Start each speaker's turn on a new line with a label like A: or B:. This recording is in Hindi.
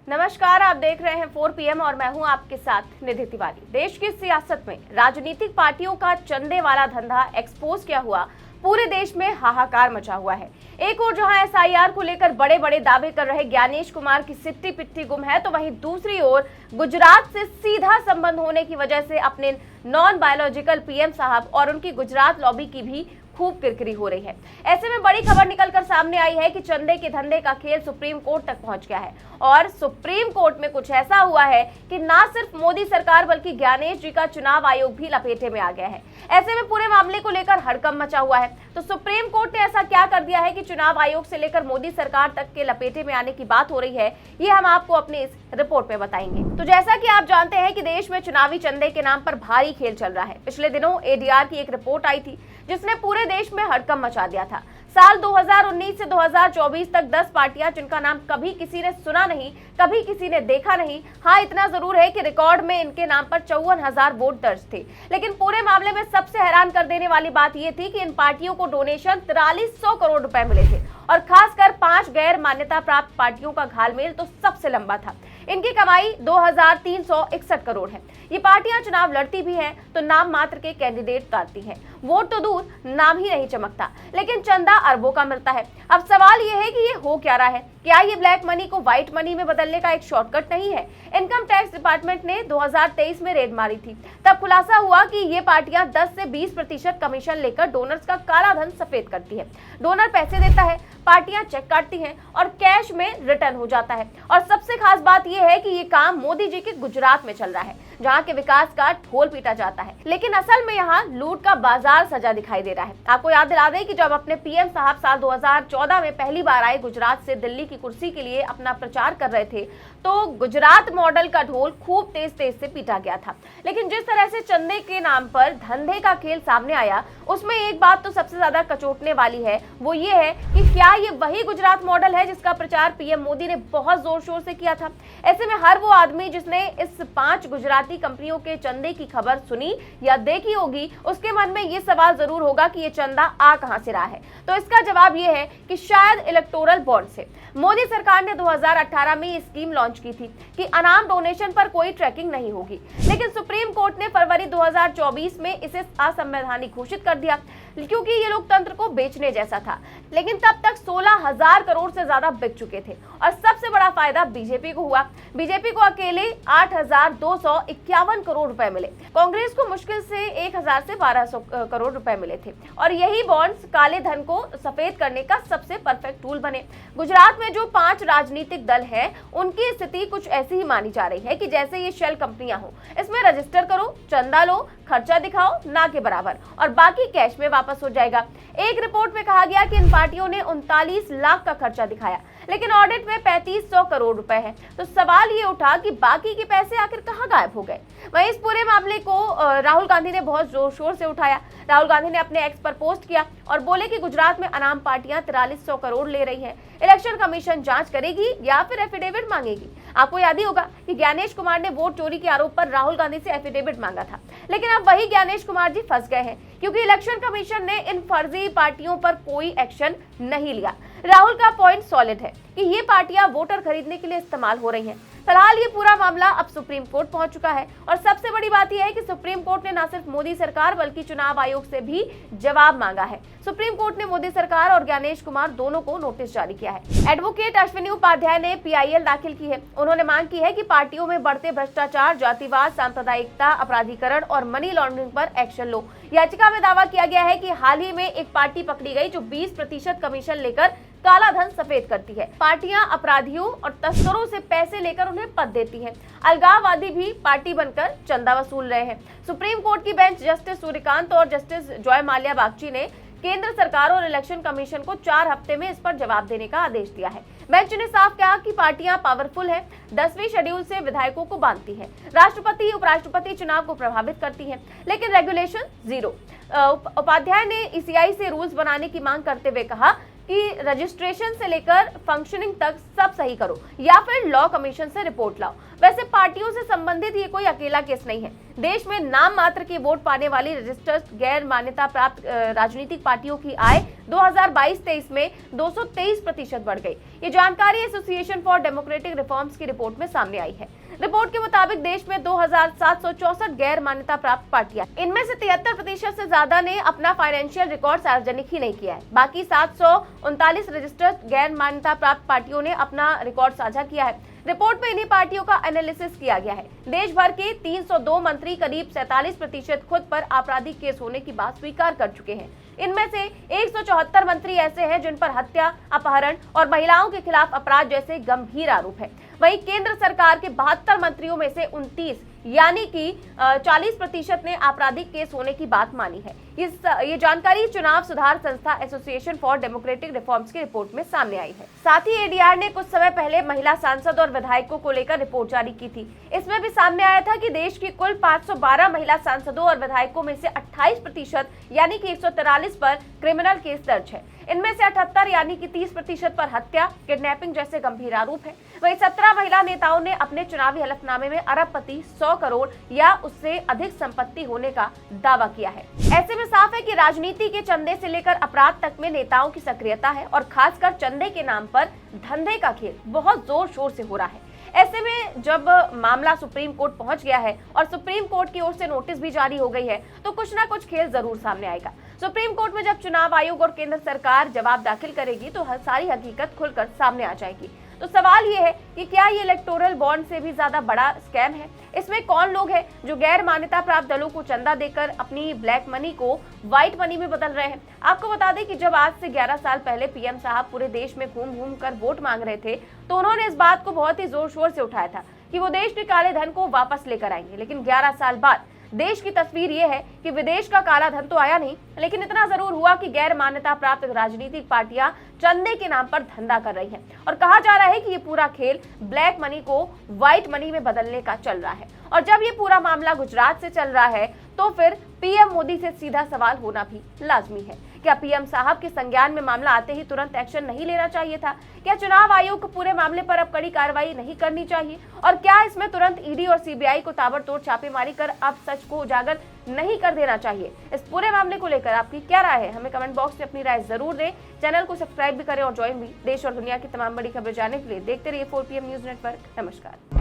A: नमस्कार, आप देख रहे हैं 4 PM और मैं हूं आपके साथ निधि तिवारी। देश की सियासत में राजनीतिक पार्टियों का चंदे वाला धंधा एक्सपोज किया हुआ पूरे देश में हाहाकार मचा हुआ है। एक ओर जहां SIR को लेकर बड़े बड़े दावे कर रहे ज्ञानेश कुमार की सिट्टी पिट्टी गुम है, तो वहीं दूसरी ओर गुजरात से सीधा संबंध होने की वजह से अपने नॉन बायोलॉजिकल PM साहब और उनकी गुजरात लॉबी की भी खूब किरकिरी हो रही है। ऐसे में बड़ी खबर निकलकर सामने आई है कि चंदे के धंधे का खेल सुप्रीम कोर्ट तक पहुंच गया है और सुप्रीम कोर्ट में कुछ ऐसा हुआ है कि ना सिर्फ मोदी सरकार बल्कि ज्ञानेश जी का चुनाव आयोग भी लपेटे में आ गया है। ऐसे में पूरे मामले को लेकर हड़कंप मचा हुआ है। तो सुप्रीम कोर्ट ने ऐसा क्या कर दिया है कि चुनाव आयोग से लेकर मोदी सरकार तक के लपेटे में आने की बात हो रही है, ये हम आपको अपनी इस रिपोर्ट में बताएंगे। तो जैसा कि आप जानते हैं कि देश में चुनावी चंदे के नाम पर भारी खेल चल रहा है। पिछले दिनों ADR की एक रिपोर्ट आई थी जिसने पूरे देश में हड़कंप मचा दिया था। साल 2019 से 2024 तक 10 पार्टियां जिनका नाम कभी किसी ने सुना नहीं, कभी किसी ने देखा नहीं। हाँ, इतना जरूर है कि रिकॉर्ड में इनके नाम पर 54,000 वोट दर्ज थे। लेकिन पूरे मामले में सबसे हैरान कर देने वाली बात यह थी कि इन पार्टियों को डोनेशन 4300 करोड़ रुपए मिले थे और खासकर 5 गैर मान्यता प्राप्त पार्टियों का घालमेल तो सबसे लंबा था। इनकी कमाई 2361 करोड़ है। ये पार्टियां चुनाव लड़ती भी हैं तो नाम मात्र के कैंडिडेट उतारती हैं। वोट तो दूर, नाम ही नहीं चमकता, लेकिन चंदा अरबों का मिलता है। अब सवाल ये है कि ये हो क्या रहा है? क्या ये ब्लैक मनी को व्हाइट मनी में बदलने का एक शॉर्टकट नहीं है? इनकम टैक्स डिपार्टमेंट ने 2023 में रेड मारी थी। तब खुलासा हुआ कि ये पार्टियां 10 से 20% कमीशन लेकर डोनर्स का काला धन सफेद करती है। डोनर पैसे देता है, पार्टियां चेक काटती हैं और कैश में रिटर्न हो जाता है। और सबसे खास बात यह है कि ये काम मोदी जी के गुजरात में चल रहा है, जहां के विकास का ढोल पीटा जाता है। लेकिन असल में यहाँ लूट का बाजार सजा दिखाई दे रहा है। आपको याद दिला दें कि जब अपने PM साहब साल 2014 में पहली बार आए गुजरात से दिल्ली की कुर्सी के लिए अपना प्रचार कर रहे थे, तो गुजरात मॉडल का ढोल खूब तेज से पीटा गया था। लेकिन जिस तरह से चंदे के नाम पर धंधे का खेल सामने आया, उसमें एक बात तो सबसे ज्यादा कचोटने वाली है, वो ये है कि क्या ये वही गुजरात मॉडल है जिसका प्रचार PM मोदी ने बहुत जोर शोर से किया था? ऐसे में हर वो आदमी जिसने इस 5 गुजराती कंपनियों के चंदे की खबर सुनी या देखी होगी, उसके मन में ये सवाल जरूर होगा कि ये चंदा आ कहां से रहा है। तो इसका जवाब ये है कि शायद इलेक्टोरल बॉन्ड से। मोदी सरकार ने 2018 में ये स्कीम लॉन्च की थी कि अनाम डोनेशन पर कोई ट्रैकिंग नहीं होगी, लेकिन सुप्रीम कोर्ट ने फरवरी 2024 में इसे असंवैधानिक घोषित कर दिया क्योंकि ये लोकतंत्र को बेचने जैसा था। लेकिन तब तक 16,000 करोड़ से ज्यादा बिक चुके थे और सबसे बड़ा फायदा बीजेपी को हुआ। बीजेपी को अकेले 8,251 करोड़ रुपए मिले। कांग्रेस को मुश्किल से 1,000 से 1,200 करोड़ रुपए मिले थे और यही बॉन्ड्स काले धन को सफेद करने का सबसे परफेक्ट टूल बने। गुजरात में जो 5 राजनीतिक दल हैं, उनकी स्थिति कुछ ऐसी ही मानी जा रही है कि जैसे ये शेल कंपनियां हो। इसमें रजिस्टर करो, चंदा लो, खर्चा दिखाओ ना के बराबर और बाकी कैश में वापस हो जाएगा। एक रिपोर्ट में कहा गया कि इन पार्टियों ने 39 लाख का खर्चा दिखाया, लेकिन ऑडिट में 3500 करोड़ रुपए है। तो सवाल ये उठा कि बाकी के पैसे आखिर कहां गायब हो गए? वहीं इस पूरे मामले को राहुल गांधी ने बहुत जोर शोर से उठाया। राहुल गांधी ने अपने एक्स पर पोस्ट किया और बोले कि गुजरात में अनाम पार्टियां 4300 करोड़ ले रही है। इलेक्शन कमीशन जांच करेगी या फिर एफिडेविट मांगेगी। आपको याद ही होगा कि ज्ञानेश कुमार ने वोट चोरी के आरोप पर राहुल गांधी से एफिडेविट मांगा था, लेकिन अब वही ज्ञानेश कुमार जी फंस गए हैं क्योंकि इलेक्शन कमीशन ने इन फर्जी पार्टियों पर कोई एक्शन नहीं लिया। राहुल का पॉइंट सॉलिड है कि ये पार्टियां वोटर खरीदने के लिए इस्तेमाल हो रही हैं। फिलहाल ये पूरा मामला अब सुप्रीम कोर्ट पहुंच चुका है और सबसे बड़ी बात यह है कि सुप्रीम कोर्ट ने न सिर्फ मोदी सरकार बल्कि चुनाव आयोग से भी जवाब मांगा है। सुप्रीम कोर्ट ने मोदी सरकार और ज्ञानेश कुमार दोनों को नोटिस जारी किया है। एडवोकेट अश्विनी उपाध्याय ने PIL दाखिल की है। उन्होंने मांग की है कि पार्टियों में बढ़ते भ्रष्टाचार, जातिवाद, सांप्रदायिकता, अपराधीकरण और मनी लॉन्ड्रिंग पर एक्शन लो। याचिका में दावा किया गया है कि हाल ही में एक पार्टी पकड़ी गई जो 20% कमीशन लेकर काला धन सफेद करती है। पार्टियां अपराधियों और तस्करों से पैसे लेकर उन्हें पद देती हैं। अलगाववादी भी पार्टी बनकर चंदा वसूल रहे हैं। सुप्रीम कोर्ट की बेंच जस्टिस सूर्यकांत और जस्टिस जॉय माल्या बागची ने केंद्र सरकार और इलेक्शन कमीशन को 4 हफ्ते में इस पर जवाब देने का आदेश दिया है। बेंच ने साफ कहा कि पार्टियां पावरफुल हैं, 10वें शेड्यूल से विधायकों को बांधती हैं, राष्ट्रपति उपराष्ट्रपति चुनाव को प्रभावित करती हैं, लेकिन रेगुलेशन जीरो। उपाध्याय ने ECI से रूल्स बनाने की मांग करते हुए कहा कि रजिस्ट्रेशन से लेकर फंक्शनिंग तक सब सही करो या फिर लॉ कमीशन से रिपोर्ट लाओ। वैसे पार्टियों से संबंधित ये कोई अकेला केस नहीं है। देश में नाम मात्र की वोट पाने वाली रजिस्टर्ड गैर मान्यता प्राप्त राजनीतिक पार्टियों की आय 2022-23 में 223% बढ़ गई। ये जानकारी एसोसिएशन फॉर डेमोक्रेटिक रिफॉर्म्स की रिपोर्ट में सामने आई है। रिपोर्ट के मुताबिक देश में 2764 गैर मान्यता प्राप्त पार्टियां, इनमें से 73% से ज्यादा ने अपना फाइनेंशियल रिकॉर्ड सार्वजनिक ही नहीं किया है। बाकी 739 रजिस्टर्ड गैर मान्यता प्राप्त पार्टियों ने अपना रिकॉर्ड साझा किया है। रिपोर्ट में इन्हीं पार्टियों का एनालिसिस किया गया है। देश भर के 302 मंत्री करीब 47% खुद पर आपराधिक केस होने की बात स्वीकार कर चुके हैं। इनमें से 174 मंत्री ऐसे हैं जिन पर हत्या, अपहरण और महिलाओं के खिलाफ अपराध जैसे गंभीर आरोप है। वहीं केंद्र सरकार के 72 मंत्रियों में से 29 यानी कि 40% ने आपराधिक केस होने की बात मानी है। ये जानकारी चुनाव सुधार संस्था एसोसिएशन फॉर डेमोक्रेटिक रिफॉर्म्स की रिपोर्ट में सामने आई है। साथ ही एडीआर ने कुछ समय पहले महिला सांसद और विधायकों को लेकर रिपोर्ट जारी की थी। इसमें भी सामने आया था कि देश की कुल 512 महिला सांसदों और विधायकों में से 28% यानी कि 143 पर क्रिमिनल केस दर्ज है। इनमें से 78 यानी कि 30% पर हत्या, किडनैपिंग जैसे गंभीर आरोप है। वहीं 17 महिला नेताओं ने अपने चुनावी हलफनामे में अरबपति, 100 करोड़ या उससे अधिक संपत्ति होने का दावा किया है। ऐसे में साफ है कि राजनीति के चंदे से लेकर अपराध तक में नेताओं की सक्रियता है और खासकर चंदे के नाम पर धंधे का खेल बहुत जोर शोर से हो रहा है। ऐसे में जब मामला सुप्रीम कोर्ट पहुंच गया है और सुप्रीम कोर्ट की ओर से नोटिस भी जारी हो गई है, तो कुछ ना कुछ खेल जरूर सामने आएगा। सुप्रीम कोर्ट में जब चुनाव आयोग और केंद्र सरकार जवाब दाखिल करेगी तो सारी हकीकत खुलकर सामने आ जाएगी। तो सवाल ये है कि क्या ये इलेक्टोरल बॉन्ड से भी ज्यादा बड़ा स्कैम है? इसमें कौन लोग हैं जो गैर मान्यता प्राप्त दलों को चंदा देकर अपनी ब्लैक मनी को व्हाइट मनी में बदल रहे हैं? आपको बता दें कि जब आज से 11 साल पहले पीएम साहब पूरे देश में घूम घूम कर वोट मांग रहे थे, तो उन्होंने इस बात को बहुत ही जोर शोर से उठाया था कि वो देश के काले धन को वापस लेकर आएंगे। लेकिन 11 साल बाद देश की तस्वीर ये है कि विदेश का काला धन तो आया नहीं, लेकिन इतना जरूर हुआ कि गैर मान्यता प्राप्त राजनीतिक पार्टियां चंदे के नाम पर धंधा कर रही हैं और कहा जा रहा है कि ये पूरा खेल ब्लैक मनी को व्हाइट मनी में बदलने का चल रहा है। और जब ये पूरा मामला गुजरात से चल रहा है तो फिर पीएम मोदी से सीधा सवाल होना भी लाजमी है। क्या पीएम साहब के संज्ञान में मामला आते ही तुरंत एक्शन नहीं लेना चाहिए था? क्या चुनाव आयोग को पूरे मामले पर अब कड़ी कार्रवाई नहीं करनी चाहिए? और क्या इसमें तुरंत ईडी और सीबीआई को ताबड़तोड़ छापेमारी कर अब सच को उजागर नहीं कर देना चाहिए? इस पूरे मामले को लेकर आपकी क्या राय है? हमें कमेंट बॉक्स में अपनी राय जरूर दें। चैनल को सब्सक्राइब भी करें और ज्वाइन भी। देश और दुनिया की तमाम बड़ी खबरें जानने के लिए देखते रहिए 4PM न्यूज नेटवर्क। नमस्कार।